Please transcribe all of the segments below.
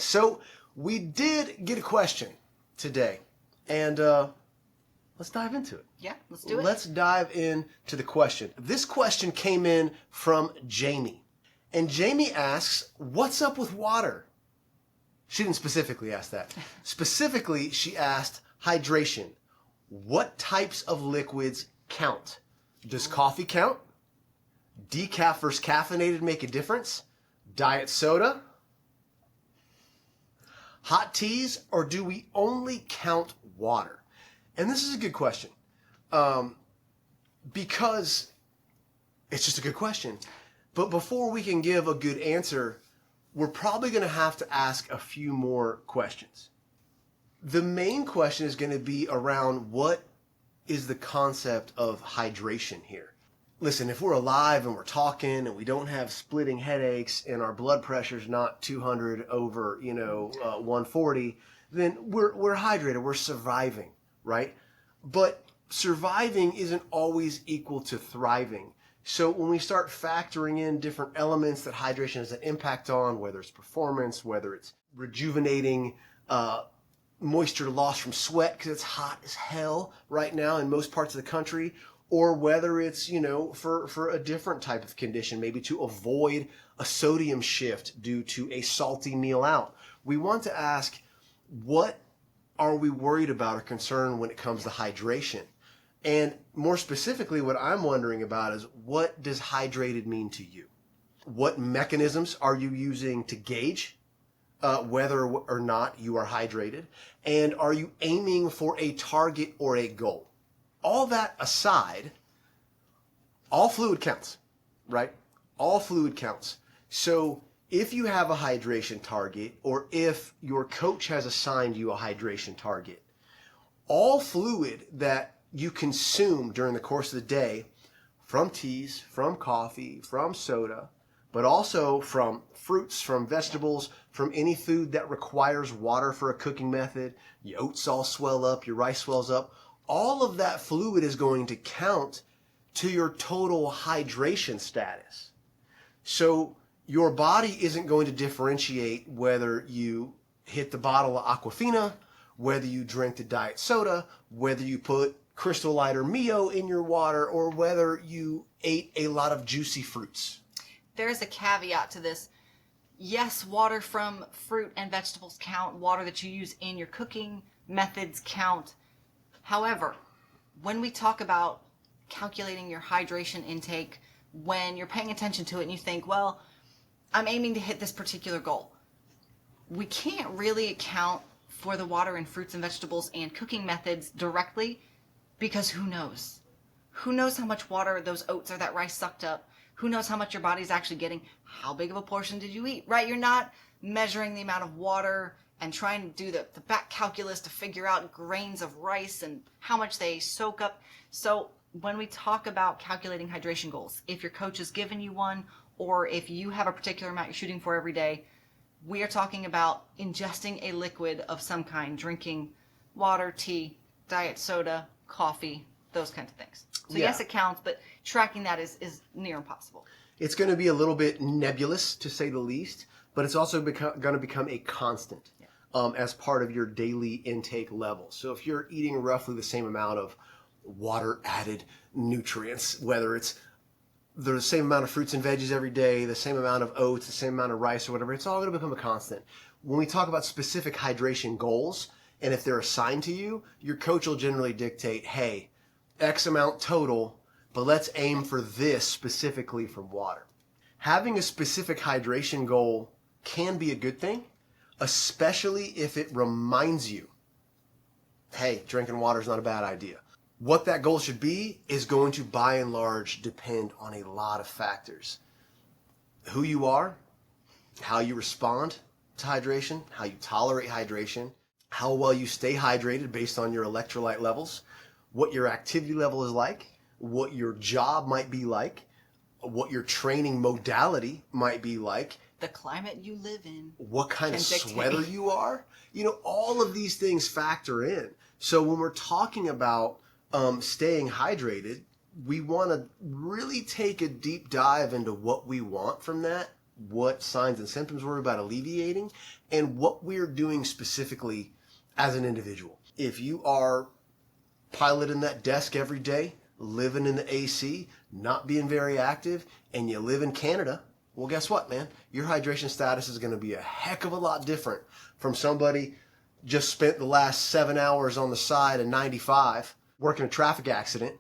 So we did get a question today, and let's dive into it. Yeah, let's do it. Let's dive into the question. This question came in from Jamie. And Jamie asks, what's up with water? She didn't specifically ask that. Specifically, she asked hydration. What types of liquids count? Does coffee count? Decaf versus caffeinated make a difference? Diet soda? Hot teas? Or do we only count water? And this is a good question. Because it's just a good question. But before we can give a good answer, we're probably going to have to ask a few more questions. The main question is going to be around what is the concept of hydration here. Listen, if we're alive and we're talking and we don't have splitting headaches and our blood pressure's not 200 over, 140, then we're hydrated, we're surviving, right? But surviving isn't always equal to thriving. So when we start factoring in different elements that hydration has an impact on, whether it's performance, whether it's rejuvenating, moisture loss from sweat because it's hot as hell right now in most parts of the country, or whether it's, for a different type of condition, maybe to avoid a sodium shift due to a salty meal out. We want to ask, what are we worried about or concerned when it comes to hydration? And more specifically, what I'm wondering about is, what does hydrated mean to you? What mechanisms are you using to gauge whether or not you are hydrated? And are you aiming for a target or a goal? All that aside, all fluid counts, right? All fluid counts. So if you have a hydration target, or if your coach has assigned you a hydration target, all fluid that you consume during the course of the day, from teas, from coffee, from soda, but also from fruits, from vegetables, from any food that requires water for a cooking method, your oats all swell up, your rice swells up, all of that fluid is going to count to your total hydration status. So your body isn't going to differentiate whether you hit the bottle of Aquafina, whether you drink the diet soda, whether you put Crystal Light or Mio in your water, or whether you ate a lot of juicy fruits. There's a caveat to this. Yes, water from fruit and vegetables count. Water that you use in your cooking methods count. However, when we talk about calculating your hydration intake, when you're paying attention to it and you think, well, I'm aiming to hit this particular goal, we can't really account for the water in fruits and vegetables and cooking methods directly, because who knows? Who knows how much water those oats or that rice sucked up? Who knows how much your body's actually getting? How big of a portion did you eat, right? You're not measuring the amount of water and trying to do the back calculus to figure out grains of rice and how much they soak up. So when we talk about calculating hydration goals, if your coach has given you one, or if you have a particular amount you're shooting for every day, we are talking about ingesting a liquid of some kind, drinking water, tea, diet soda, coffee, those kinds of things. So yes, it counts, but tracking that is near impossible. It's going to be a little bit nebulous, to say the least, but it's also going to become a constant as part of your daily intake level. So if you're eating roughly the same amount of water-added nutrients, whether it's the same amount of fruits and veggies every day, the same amount of oats, the same amount of rice or whatever, it's all going to become a constant. When we talk about specific hydration goals, and if they're assigned to you, your coach will generally dictate, hey, X amount total, but let's aim for this specifically from water. Having a specific hydration goal can be a good thing, especially if it reminds you, hey, drinking water is not a bad idea. What that goal should be is going to, by and large, depend on a lot of factors. Who you are, how you respond to hydration, how you tolerate hydration, how well you stay hydrated based on your electrolyte levels, what your activity level is like, what your job might be like, what your training modality might be like, the climate you live in, what kind of sweater you are. All of these things factor in. So when we're talking about staying hydrated, we want to really take a deep dive into what we want from that what signs and symptoms we're about alleviating, and what we're doing specifically as an individual. If you are piloting that desk every day, living in the AC, not being very active, and you live in Canada, well, guess what, man? Your hydration status is going to be a heck of a lot different from somebody just spent the last 7 hours on the side of 95 working a traffic accident,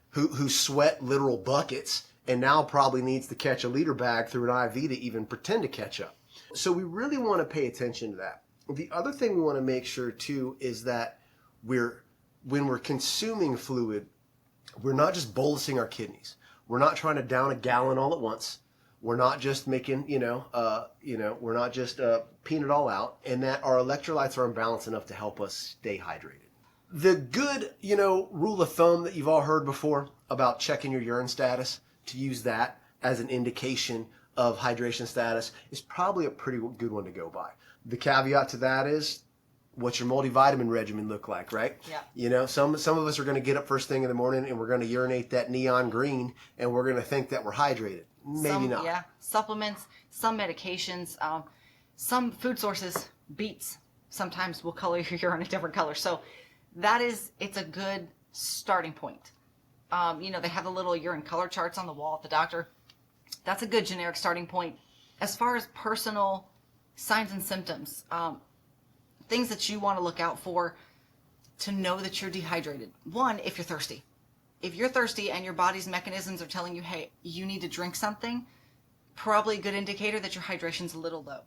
who sweat literal buckets and now probably needs to catch a liter bag through an IV to even pretend to catch up. So we really want to pay attention to that. The other thing we want to make sure too is that when we're consuming fluid, we're not just bolusing our kidneys. We're not trying to down a gallon all at once. We're not just making, we're not just peeing it all out, and that our electrolytes are in balance enough to help us stay hydrated. The good, rule of thumb that you've all heard before about checking your urine status, to use that as an indication of hydration status, is probably a pretty good one to go by. The caveat to that is, what's your multivitamin regimen look like, right? Yeah. Some of us are going to get up first thing in the morning and we're going to urinate that neon green and we're going to think that we're hydrated. Maybe not. Yeah. Supplements, some medications, some food sources, beets sometimes will color your urine a different color. So it's a good starting point. They have the little urine color charts on the wall at the doctor. That's a good generic starting point. As far as personal signs and symptoms, things that you want to look out for to know that you're dehydrated. One, if you're thirsty. If you're thirsty and your body's mechanisms are telling you, hey, you need to drink something, probably a good indicator that your hydration's a little low.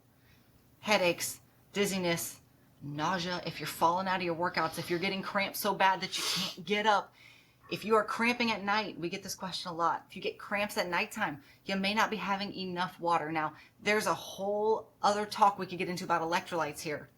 Headaches, dizziness, nausea, if you're falling out of your workouts, if you're getting cramps so bad that you can't get up. If you are cramping at night, we get this question a lot. If you get cramps at nighttime, you may not be having enough water. Now, there's a whole other talk we could get into about electrolytes here.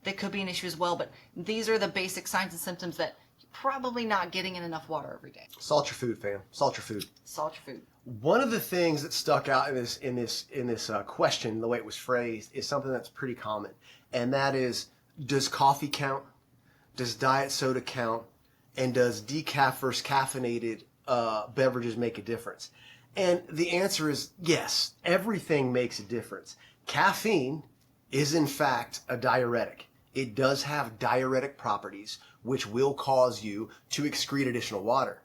That could be an issue as well, but these are the basic signs and symptoms that you're probably not getting in enough water every day. Salt your food, fam. Salt your food. Salt your food. One of the things that stuck out in this question, the way it was phrased, is something that's pretty common, and that is: does coffee count? Does diet soda count? And does decaf versus caffeinated beverages make a difference? And the answer is yes. Everything makes a difference. Caffeine is in fact a diuretic. It does have diuretic properties, which will cause you to excrete additional water.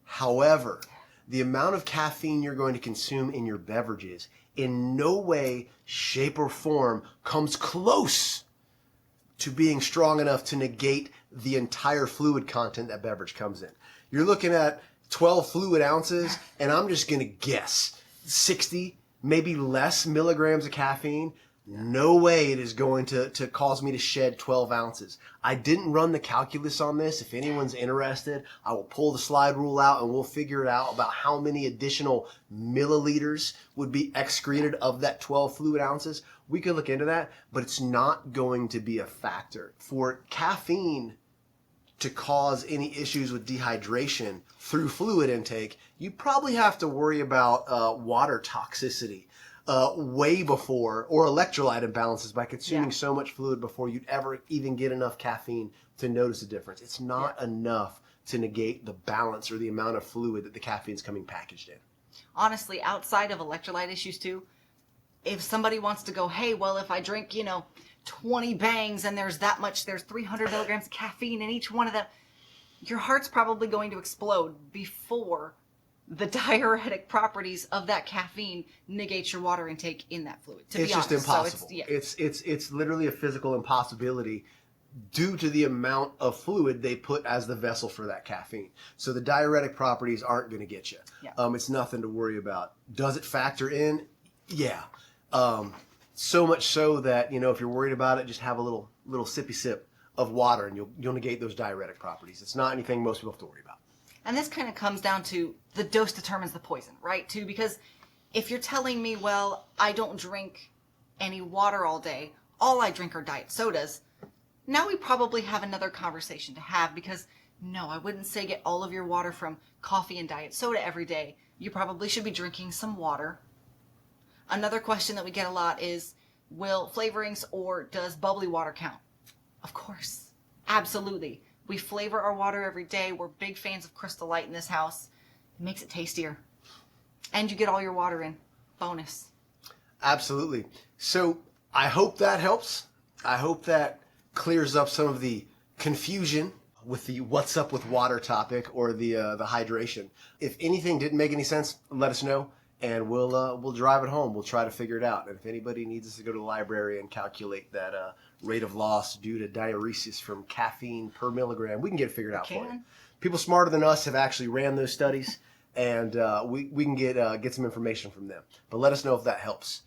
However, the amount of caffeine you're going to consume in your beverages in no way, shape, or form comes close to being strong enough to negate the entire fluid content that beverage comes in. You're looking at 12 fluid ounces, and I'm just going to guess 60, maybe less milligrams of caffeine. No way it is going to cause me to shed 12 ounces. I didn't run the calculus on this. If anyone's interested, I will pull the slide rule out and we'll figure it out about how many additional milliliters would be excreted of that 12 fluid ounces. We could look into that, but it's not going to be a factor. For caffeine to cause any issues with dehydration through fluid intake, you probably have to worry about water toxicity. Way before, or electrolyte imbalances by consuming so much fluid before you'd ever even get enough caffeine to notice a difference. It's not enough to negate the balance or the amount of fluid that the caffeine's coming packaged in. Honestly, outside of electrolyte issues too, if somebody wants to go, hey, well, if I drink, 20 bangs and there's 300 milligrams of caffeine in each one of them, your heart's probably going to explode before the diuretic properties of that caffeine negates your water intake in that fluid. It's just impossible. So it's literally a physical impossibility due to the amount of fluid they put as the vessel for that caffeine. So the diuretic properties aren't going to get you. It's nothing to worry about. Does it factor in? Yeah. So much so that, if you're worried about it, just have a little sippy sip of water and you'll negate those diuretic properties. It's not anything most people have to worry about. And this kind of comes down to the dose determines the poison, right? Too, because if you're telling me, well, I don't drink any water all day, all I drink are diet sodas, now we probably have another conversation to have, because no, I wouldn't say get all of your water from coffee and diet soda every day. You probably should be drinking some water. Another question that we get a lot is, will flavorings or does bubbly water count? Of course. Absolutely. We flavor our water every day. We're big fans of Crystal Light in this house. It makes it tastier. And you get all your water in. Bonus. Absolutely. So I hope that helps. I hope that clears up some of the confusion with the what's up with water topic or the hydration. If anything didn't make any sense, let us know, and we'll drive it home. We'll try to figure it out. And if anybody needs us to go to the library and calculate that rate of loss due to diuresis from caffeine per milligram, we can get it figured out for you. People smarter than us have actually ran those studies, and we can get some information from them. But let us know if that helps.